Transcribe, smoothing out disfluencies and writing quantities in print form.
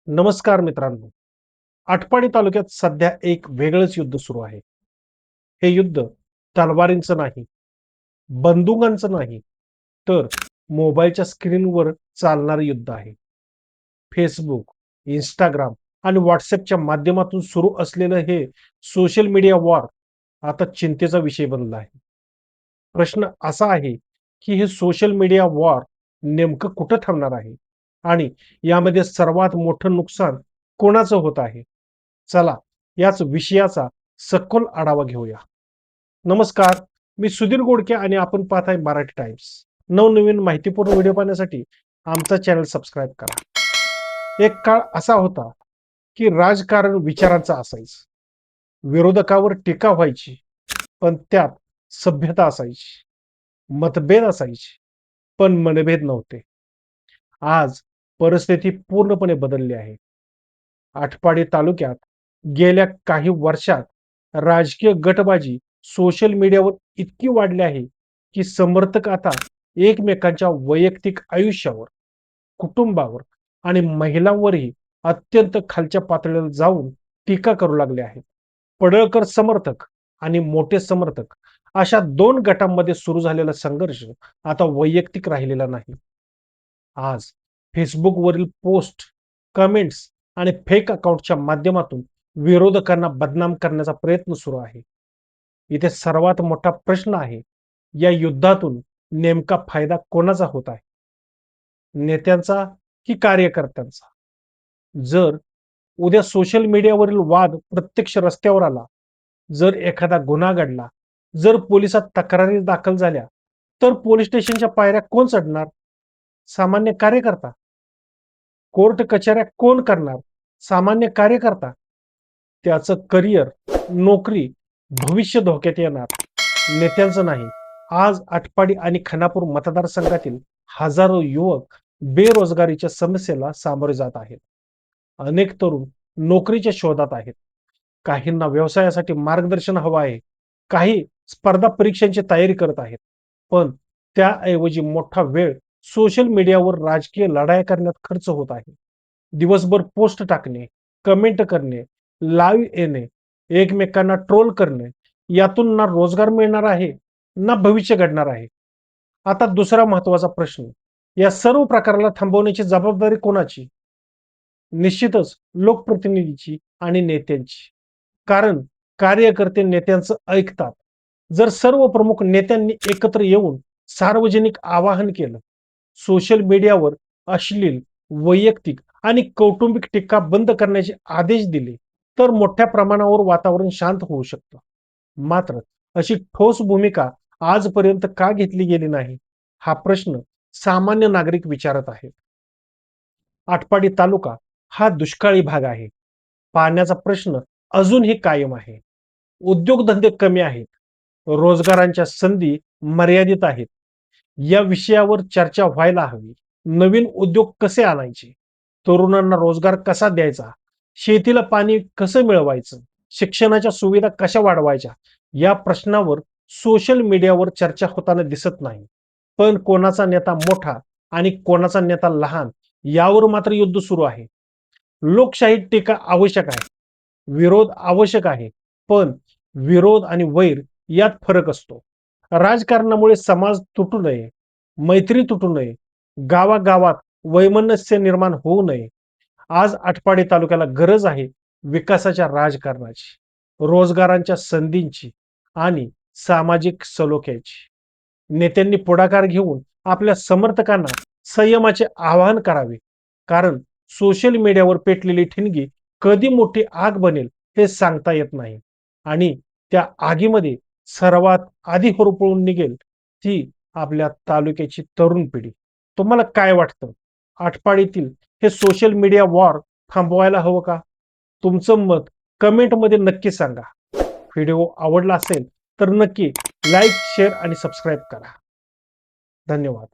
नमस्कार मित्रांनो. आटपाडी तालुक्यात सध्या एक वेगळंच युद्ध सुरू आहे. हे युद्ध तलवारींचं नाही, बंदुकांचं नाही, तर मोबाईलच्या स्क्रीनवर चालणारं युद्ध आहे. Facebook, Instagram आणि WhatsAppच्या माध्यमातून सुरू असलेलं हे सोशल मीडिया वॉर आता चिंतेचा विषय बनला आहे. प्रश्न असा आहे, की हे सोशल मीडिया वॉर नेमकं कुठं थांबणार आहे? आणि यामध्ये सर्वात मोठं नुकसान कोणाचं होत आहे? चला याच विषयाचा सखोल आढावा घेऊया. नमस्कार, मी सुधीर गोडके आणि आपण पाहत आहे मराठी टाइम्स. नवनवीन माहितीपूर्ण व्हिडिओ पाहण्यासाठी आमचा चॅनल सबस्क्राईब करा. एक काळ असा होता, की राजकारण विचारांचं असायचं. विरोधकावर टीका व्हायची, पण त्यात सभ्यता असायची. मतभेद असायचे, पण मनभेद नव्हते. आज परिस्थिती पूर्णपणे बदलली आहे. आटपाडी तालुक्यात गेल्या काही वर्षात राजकीय गटबाजी सोशल मीडियावर इतकी वाढली आहे, की समर्थक आता एकमेकांच्या वैयक्तिक आयुष्यावर, कुटुंबावर आणि महिलांवरही अत्यंत खालच्या पातळीवर जाऊन टीका करू लागले आहेत. पडळकर समर्थक आणि मोठे समर्थक अशा 2 गटांमध्ये सुरू झालेला संघर्ष आता वैयक्तिक राहिलेला नाही. आज Facebookवरील पोस्ट, कमेंट्स आणि फेक अकाउंटच्या माध्यमातून विरोधकांना बदनाम करण्याचा प्रयत्न सुरू आहे. इथे सर्वात मोठा प्रश्न आहे, या युद्धातून नेमका फायदा कोणाचा होत आहे? नेत्यांचा की कार्यकर्त्यांचा? जर उद्या सोशल मीडियावरील वाद प्रत्यक्ष रस्त्यावर आला, जर एखादा गुन्हा घडला, जर पोलिसात तक्रारी दाखल झाल्या, तर पोलीस स्टेशनच्या पायऱ्या कोण चढणार? सामान्य कार्यकर्ता. कोर्ट कचऱ्या कोण करणार? सामान्य कार्यकर्ता. त्याचं करिअर, नोकरी, भविष्य धोक्यात येणार. नेत्यांचं नाही. आज आटपाडी आणि खानापूर मतदारसंघातील हजारो युवक बेरोजगारीच्या समस्येला सामोरे जात आहेत. अनेक तरुण नोकरीच्या शोधात आहेत. काहींना व्यवसायासाठी मार्गदर्शन हवं आहे. काही स्पर्धा परीक्षांची तयारी करत आहेत. पण त्याऐवजी मोठा वेळ सोशल मीडियावर राजकीय लढाया करण्यात खर्च होत आहे. दिवसभर पोस्ट टाकणे, कमेंट करणे, लाईव्ह येणे, एकमेकांना ट्रोल करणे, यातून ना रोजगार मिळणार आहे, ना भविष्य घडणार आहे. आता दुसरा महत्वाचा प्रश्न, या सर्व प्रकाराला थांबवण्याची जबाबदारी कोणाची? निश्चितच लोकप्रतिनिधीची आणि नेत्यांची. कारण कार्यकर्ते नेत्यांचं ऐकतात. जर सर्व प्रमुख नेत्यांनी एकत्र येऊन सार्वजनिक आवाहन केलं, सोशल मीडियावर अश्लील, वैयक्तिक आणि कौटुंबिक टीका बंद करण्याचे आदेश दिले, तर मोठ्या प्रमाणावर वातावरण शांत होऊ शकतं. मात्र अशी ठोस भूमिका आजपर्यंत का घेतली गेली नाही? हा प्रश्न सामान्य नागरिक विचारत आहेत. आटपाडी तालुका हा दुष्काळी भाग आहे. पाण्याचा प्रश्न अजूनही कायम आहे. उद्योगधंदे कमी आहेत. रोजगारांच्या संधी मर्यादित आहेत. या विषयावर चर्चा व्हायला हवी. नवीन उद्योग कसे आणायचे? तरुणांना रोजगार कसा द्यायचा? शेतीला पाणी कसं मिळवायचं? शिक्षणाच्या सुविधा कशा वाढवायच्या? या प्रश्नावर सोशल मीडियावर चर्चा होताना दिसत नाही. पण कोणाचा नेता मोठा आणि कोणाचा नेता लहान यावर मात्र युद्ध सुरू आहे. लोकशाहीत टीका आवश्यक आहे. विरोध आवश्यक आहे. पण विरोध आणि वैर यात फरक असतो. राजकारणामुळे समाज तुटू नये, मैत्री तुटू नये, गावागावात वैमनस्य निर्माण होऊ नये. आज आटपाडी तालुक्याला गरज आहे विकासाच्या राजकारणाची, रोजगारांच्या संधींची आणि सामाजिक सलोख्याची. नेत्यांनी पुढाकार घेऊन आपल्या समर्थकांना संयमाचे आवाहन करावे. कारण सोशल मीडियावर पेटलेली ठिणगी कधी मोठी आग बनेल हे सांगता येत नाही. आणि त्या आगीमध्ये सर्वात आधी होरपळून निघेल ती आपल्या तालुक्याची तरुण पिढी. तुम्हाला काय वाटतं? आटपाडीतील हे सोशल मीडिया वॉर थांबवायला हवं का? तुमचं मत कमेंटमध्ये नक्की सांगा. व्हिडिओ आवडला असेल तर नक्की लाईक, शेअर आणि सबस्क्राईब करा. धन्यवाद.